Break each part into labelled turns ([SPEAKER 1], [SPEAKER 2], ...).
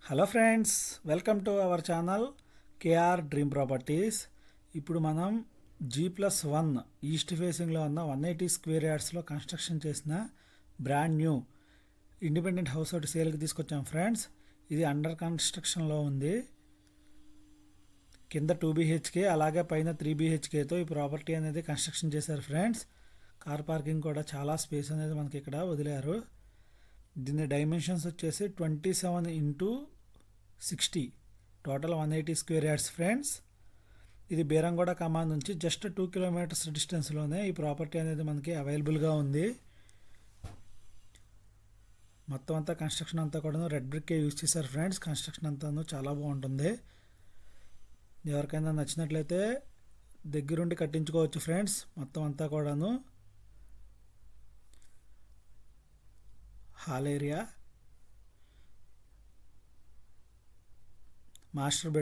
[SPEAKER 1] Hello friends, welcome to our channel KR dream properties. ఇప్పుడు మనం G+1 east ఫేసింగ్లో ఉన్న 180 స్క్వేర్ యార్డ్స్లో కన్స్ట్రక్షన్ చేసిన బ్రాండ్ న్యూ ఇండిపెండెంట్ హౌస్ ఒకటి సేల్కి తీసుకొచ్చాం ఫ్రెండ్స్. ఇది అండర్ కన్స్ట్రక్షన్లో ఉంది. కింద 2 BHK అలాగే పైన 3 BHKతో ఈ ప్రాపర్టీ అనేది కన్స్ట్రక్షన్ చేశారు ఫ్రెండ్స్. కార్ పార్కింగ్ కూడా చాలా స్పేస్ అనేది మనకి ఇక్కడ వదిలారు. దీని డైమెన్షన్స్ వచ్చేసి 27x60, total 180 square yards friends. ఇది బీరంగూడ కమాండ్ నుంచి జస్ట్ 2 కిలోమీటర్స్ డిస్టెన్స్లోనే ఈ ప్రాపర్టీ అనేది మనకి అవైలబుల్గా ఉంది. మొత్తం అంతా కన్స్ట్రక్షన్ అంతా కూడా రెడ్ బ్రిక్కే యూజ్ చేశారు ఫ్రెండ్స్. కన్స్ట్రక్షన్ అంతా చాలా బాగుంటుంది. ఎవరికైనా నచ్చినట్లయితే దగ్గరుండి కట్టించుకోవచ్చు ఫ్రెండ్స్. మొత్తం అంతా కూడాను హాల్ ఏరియా, మాస్టర్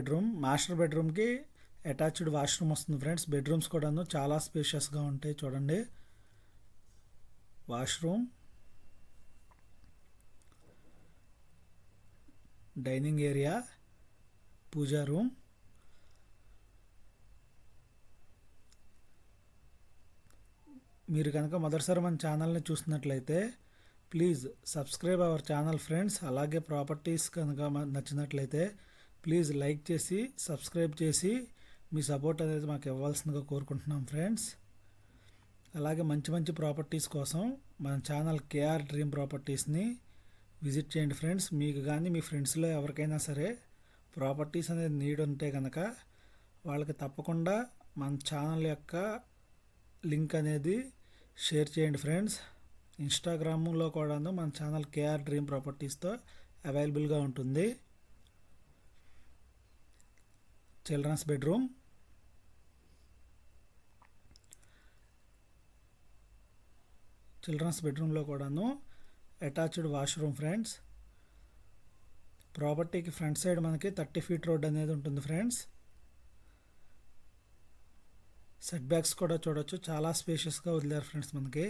[SPEAKER 1] బెడ్రూమ్కి అటాచ్డ్ వాష్రూమ్ వస్తుంది ఫ్రెండ్స్. బెడ్రూమ్స్ కూడాను చాలా స్పేషియస్గా ఉంటాయి. చూడండి, వాష్రూమ్, డైనింగ్ ఏరియా, పూజా రూమ్, మీరు కనుక మొదటిసారి మన ఛానల్ని చూసినట్లయితే please subscribe our channel friends. అలాగే ప్రాపర్టీస్ కనుక నచ్చినట్లయితే ప్లీజ్ లైక్ చేసి సబ్స్క్రైబ్ చేసి మీ సపోర్ట్ అనేది మాకు ఇవ్వాల్సిందిగా కోరుకుంటున్నాం ఫ్రెండ్స్. అలాగే మంచి మంచి ప్రాపర్టీస్ కోసం మన ఛానల్ కేఆర్ డ్రీమ్ ప్రాపర్టీస్ని విజిట్ చేయండి ఫ్రెండ్స్. మీకు కానీ మీ ఫ్రెండ్స్లో ఎవరికైనా సరే ప్రాపర్టీస్ అనేది నీడ్ ఉంటే కనుక వాళ్ళకి తప్పకుండా మన ఛానల్ యొక్క లింక్ అనేది షేర్ చేయండి ఫ్రెండ్స్. ఇన్స్టాగ్రామ్లో కూడాను మన ఛానల్ కేఆర్ డ్రీమ్ ప్రాపర్టీస్తో అవైలబుల్గా ఉంటుంది. చిల్డ్రన్స్ బెడ్రూమ్లో కూడాను అటాచ్డ్ వాష్రూమ్ ఫ్రెండ్స్. ప్రాపర్టీకి ఫ్రంట్ సైడ్ మనకి 30 ఫీట్ రోడ్ అనేది ఉంటుంది ఫ్రెండ్స్. సెట్ బ్యాక్స్ కూడా చూడొచ్చు, చాలా స్పేషియస్గా వదిలేరు ఫ్రెండ్స్. మనకి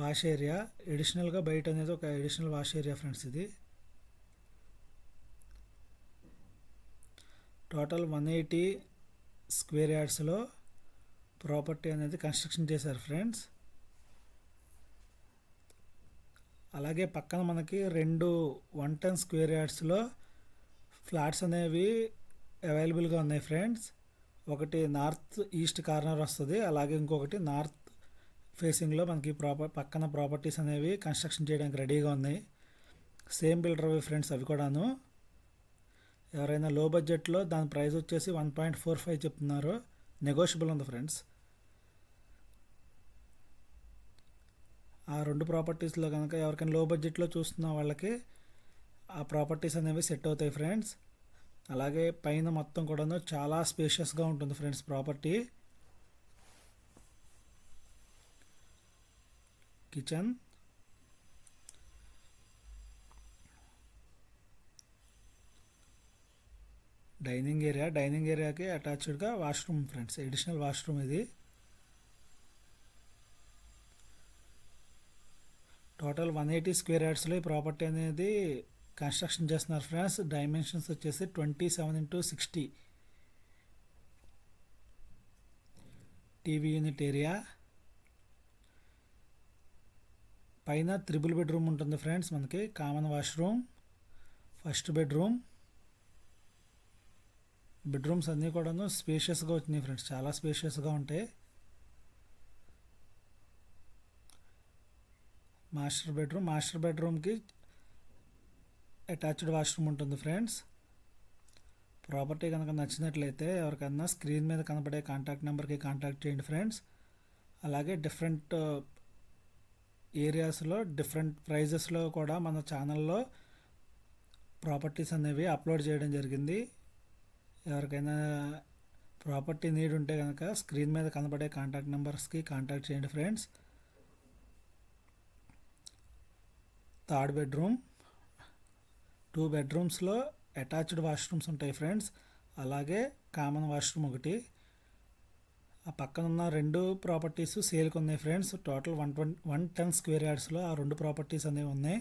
[SPEAKER 1] వాష్ ఏరియా ఎడిషనల్గా బయట అనేది ఒక ఎడిషనల్ వాష్ ఏరియా ఫ్రెండ్స్. ఇది టోటల్ 180 స్క్వేర్ యార్డ్స్లో ప్రాపర్టీ అనేది కన్స్ట్రక్షన్ చేశారు ఫ్రెండ్స్. అలాగే పక్కన మనకి 2 110 స్క్వేర్ యార్డ్స్లో ఫ్లాట్స్ అనేవి అవైలబుల్గా ఉన్నాయి ఫ్రెండ్స్. ఒకటి నార్త్ ఈస్ట్ కార్నర్ వస్తుంది, అలాగే ఇంకొకటి నార్త్ ఫేసింగ్లో మనకి పక్కన ప్రాపర్టీస్ అనేవి కన్స్ట్రక్షన్ చేయడానికి రెడీగా ఉన్నాయి. సేమ్ బిల్డర్ అవి ఫ్రెండ్స్. అవి కూడాను ఎవరైనా లో బడ్జెట్లో దాని ప్రైస్ వచ్చేసి 1.45 చెప్తున్నారు. నెగోషియబుల్ ఉంది ఫ్రెండ్స్. ఆ 2 ప్రాపర్టీస్లో కనుక ఎవరికైనా లో బడ్జెట్లో చూస్తున్న వాళ్ళకి ఆ ప్రాపర్టీస్ అనేవి సెట్ అవుతాయి ఫ్రెండ్స్. అలాగే పైన మొత్తం కూడాను చాలా స్పేషియస్గా ఉంటుంది ఫ్రెండ్స్ ప్రాపర్టీ. కిచెన్, డైనింగ్ ఏరియాకి అటాచ్డ్గా వాష్రూమ్ ఫ్రెండ్స్, ఎడిషనల్ వాష్రూమ్. ఇది టోటల్ 180 స్క్వేర్ యార్డ్స్లో ఈ ప్రాపర్టీ అనేది కన్స్ట్రక్షన్ చేస్తున్నారు ఫ్రెండ్స్. డైమెన్షన్స్ వచ్చేసి 27x60. టీవీ యూనిట్ ఏరియా, పైన 3 బెడ్రూమ్ ఉంటుంది ఫ్రెండ్స్. మనకి కామన్ వాష్రూమ్, ఫస్ట్ బెడ్రూమ్స్ అన్నీ కూడాను స్పేషియస్గా వచ్చినాయి ఫ్రెండ్స్, చాలా స్పేషియస్గా ఉంటాయి. మాస్టర్ బెడ్రూమ్కి అటాచ్డ్ వాష్రూమ్ ఉంటుంది ఫ్రెండ్స్. ప్రాపర్టీ కనుక నచ్చినట్లయితే ఎవరికైనా స్క్రీన్ మీద కనపడే కాంటాక్ట్ నెంబర్కి కాంటాక్ట్ చేయండి ఫ్రెండ్స్. అలాగే డిఫరెంట్ ఏరియాస్లో డిఫరెంట్ ప్రైజెస్లో కూడా మన ఛానల్లో ప్రాపర్టీస్ అనేవి అప్లోడ్ చేయడం జరిగింది. ఎవరికైనా ప్రాపర్టీ నీడ్ ఉంటే కనుక స్క్రీన్ మీద కనపడే కాంటాక్ట్ నెంబర్స్కి కాంటాక్ట్ చేయండి ఫ్రెండ్స్. థర్డ్ బెడ్రూమ్, 2 బెడ్రూమ్స్లో అటాచ్డ్ వాష్రూమ్స్ ఉంటాయి ఫ్రెండ్స్. అలాగే కామన్ వాష్రూమ్ ఒకటి, ఆ పక్కన ఉన్న 2 ప్రాపర్టీస్ సేల్కి ఉన్నాయి ఫ్రెండ్స్. టోటల్ 110 స్క్వేర్ యార్డ్స్లో ఆ 2 ప్రాపర్టీస్ అనేవి ఉన్నాయి.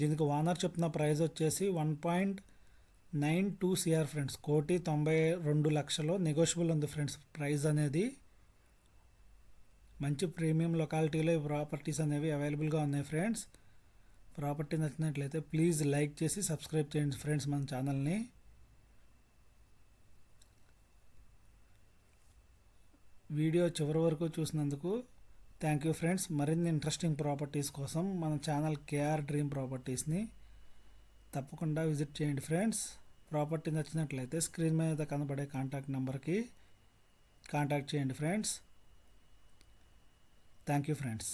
[SPEAKER 1] దీనికి ఓనర్ చెప్తున్న ప్రైస్ వచ్చేసి 1.92 సిఆర్ ఫ్రెండ్స్. 1,92,00,000 నెగోషియబుల్ ఉంది ఫ్రెండ్స్ ప్రైస్ అనేది. మంచి ప్రీమియం లొకాలిటీలో ఈ ప్రాపర్టీస్ అనేవి అవైలబుల్గా ఉన్నాయి ఫ్రెండ్స్. ప్రాపర్టీ నచ్చినట్లయితే ప్లీజ్ లైక్ చేసి సబ్స్క్రైబ్ చేయండి ఫ్రెండ్స్ మన ఛానల్ని. వీడియో చివరి వరకు చూసినందుకు థ్యాంక్ యూ ఫ్రెండ్స్. మరిన్ని ఇంట్రెస్టింగ్ ప్రాపర్టీస్ కోసం మన ఛానల్ కేఆర్ డ్రీమ్ ప్రాపర్టీస్ని తప్పకుండా విజిట్ చేయండి ఫ్రెండ్స్. ప్రాపర్టీ నచ్చినట్లయితే స్క్రీన్ మీద కనబడే కాంటాక్ట్ నెంబర్కి కాంటాక్ట్ చేయండి ఫ్రెండ్స్. Thank you friends.